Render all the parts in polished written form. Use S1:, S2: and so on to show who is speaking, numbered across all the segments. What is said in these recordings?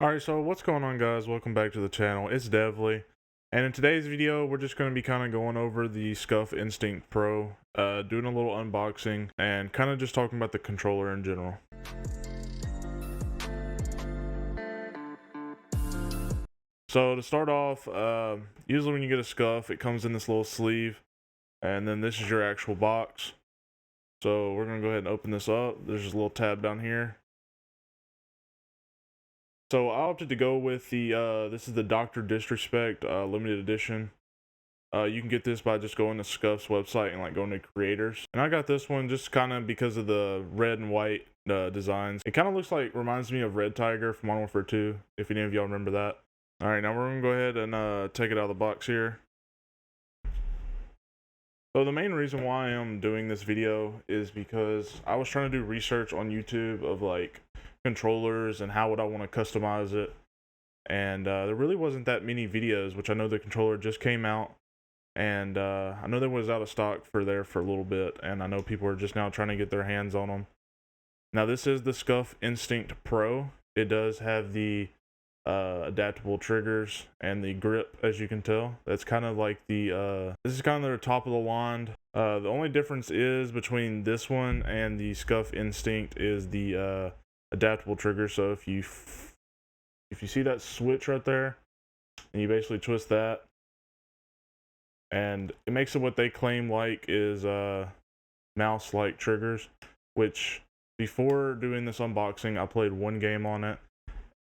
S1: Alright, so what's going on, guys? Welcome back to the channel. It's Devly, and in today's video we're just going to be kind of going over the Scuf Instinct Pro, doing a little unboxing and kind of just talking about the controller in general. So to start off, usually when you get a Scuf, it comes in this little sleeve, and then this is your actual box. So we're going to go ahead and open this up. There's just a little tab down here. So I opted to go with the, this is the Dr. Disrespect limited edition. You can get this by just going to Scuf's website and like going to creators. And I got this one just kind of because of the red and white designs. It kind of looks like, reminds me of Red Tiger from Modern Warfare 2, if any of y'all remember that. Alright, now we're going to go ahead and take it out of the box here. So the main reason why I'm doing this video is because I was trying to do research on YouTube of like controllers and how would I want to customize it. And there really wasn't that many videos, which I know the controller just came out. And I know there was out of stock for a little bit, and I know people are just now trying to get their hands on them. Now this is the Scuf Instinct Pro. It does have the adaptable triggers and the grip, as you can tell. That's kind of like the this is kind of their top of the line. The only difference is between this one and the Scuf Instinct is the adaptable trigger. So if you see that switch right there, and you basically twist that, and it makes it what they claim like is mouse-like triggers, which before doing this unboxing, I played one game on it,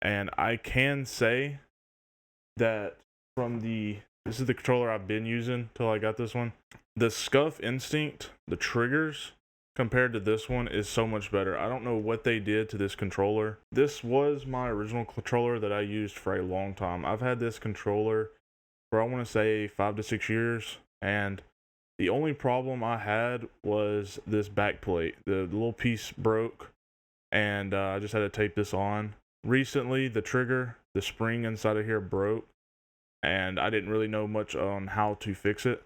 S1: and I can say that this is the controller I've been using till I got this one. The Scuf Instinct, the triggers compared to this one is so much better. I don't know what they did to this controller. This was my original controller that I used for a long time. I've had this controller for I want to say 5 to 6 years, and the only problem I had was this back plate. The little piece broke, and I just had to tape this on. Recently, the trigger, the spring inside of here broke, and I didn't really know much on how to fix it.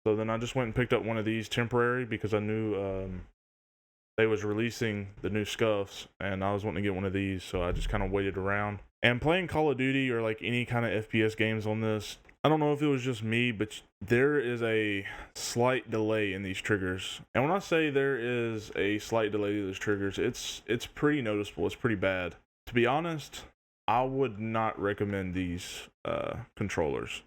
S1: So then I just went and picked up one of these temporary because I knew they was releasing the new Scufs, and I was wanting to get one of these, so I just kind of waited around. And playing Call of Duty or like any kind of FPS games on this, I don't know if it was just me, but there is a slight delay in these triggers. And when I say there is a slight delay to these triggers, it's pretty noticeable. It's pretty bad. To be honest, I would not recommend these controllers.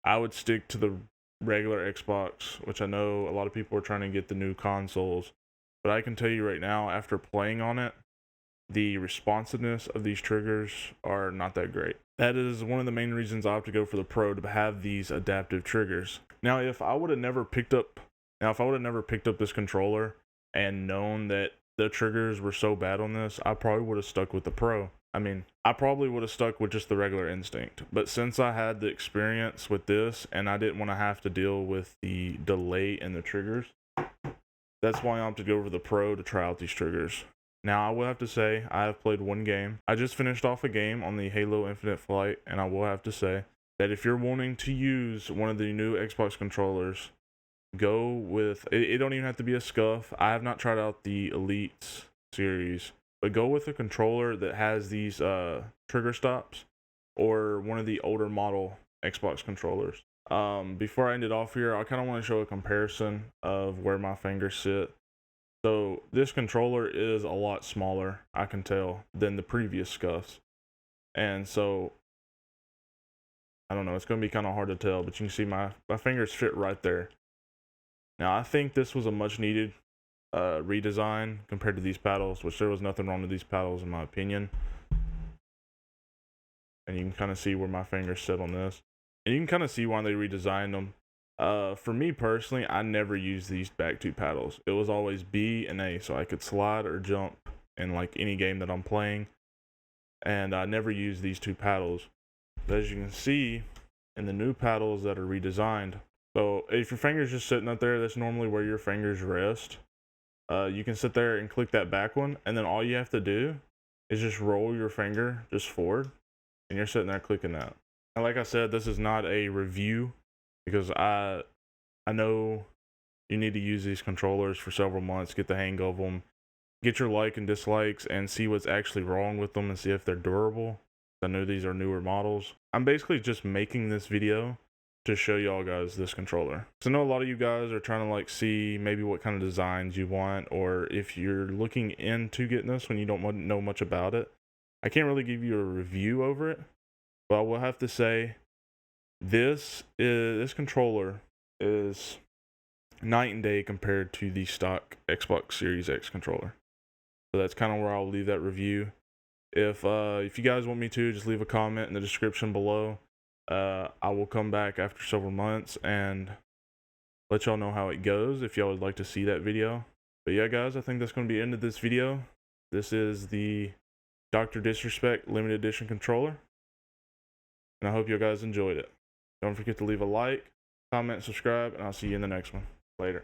S1: I would stick to the regular Xbox, which I know a lot of people are trying to get the new consoles. But I can tell you right now, after playing on it, the responsiveness of these triggers are not that great. That is one of the main reasons I have to go for the Pro, to have these adaptive triggers. Now, if I would have never picked up this controller and known that the triggers were so bad on this, I probably would have stuck with the Pro. I mean, I probably would have stuck with just the regular Instinct. But since I had the experience with this and I didn't want to have to deal with the delay in the triggers, that's why I opted to go over the Pro to try out these triggers. Now, I will have to say, I have played one game. I just finished off a game on the Halo Infinite Flight, and I will have to say that if you're wanting to use one of the new Xbox controllers, go with, it don't even have to be a Scuf. I have not tried out the Elite series, but go with a controller that has these trigger stops, or one of the older model Xbox controllers. Before I end it off here, I kind of want to show a comparison of where my fingers sit. So this controller is a lot smaller, I can tell, than the previous Scufs. And so, I don't know, it's going to be kind of hard to tell, but you can see my fingers fit right there. Now, I think this was a much needed redesign compared to these paddles, which there was nothing wrong with these paddles in my opinion. And you can kind of see where my fingers sit on this. And you can kind of see why they redesigned them. For me personally, I never used these back two paddles. It was always B and A, so I could slide or jump in like any game that I'm playing. And I never used these two paddles. But as you can see in the new paddles that are redesigned, so if your finger's just sitting up there, that's normally where your fingers rest. You can sit there and click that back one, and then all you have to do is just roll your finger just forward, and you're sitting there clicking that. And like I said, this is not a review, because I know you need to use these controllers for several months, get the hang of them, get your like and dislikes, and see what's actually wrong with them and see if they're durable. I know these are newer models. I'm basically just making this video to show y'all guys this controller. So I know a lot of you guys are trying to like see maybe what kind of designs you want, or if you're looking into getting this when you don't know much about it. I can't really give you a review over it, but I will have to say this controller is night and day compared to the stock Xbox Series X controller. So that's kind of where I'll leave that review. If you guys want me to, just leave a comment in the description below. I will come back after several months and let y'all know how it goes if y'all would like to see that video. But yeah, guys, I think that's going to be the end of this video. This is the Dr. Disrespect limited edition controller, and I hope you guys enjoyed it. Don't forget to leave a like, comment, subscribe, and I'll see you in the next one. Later.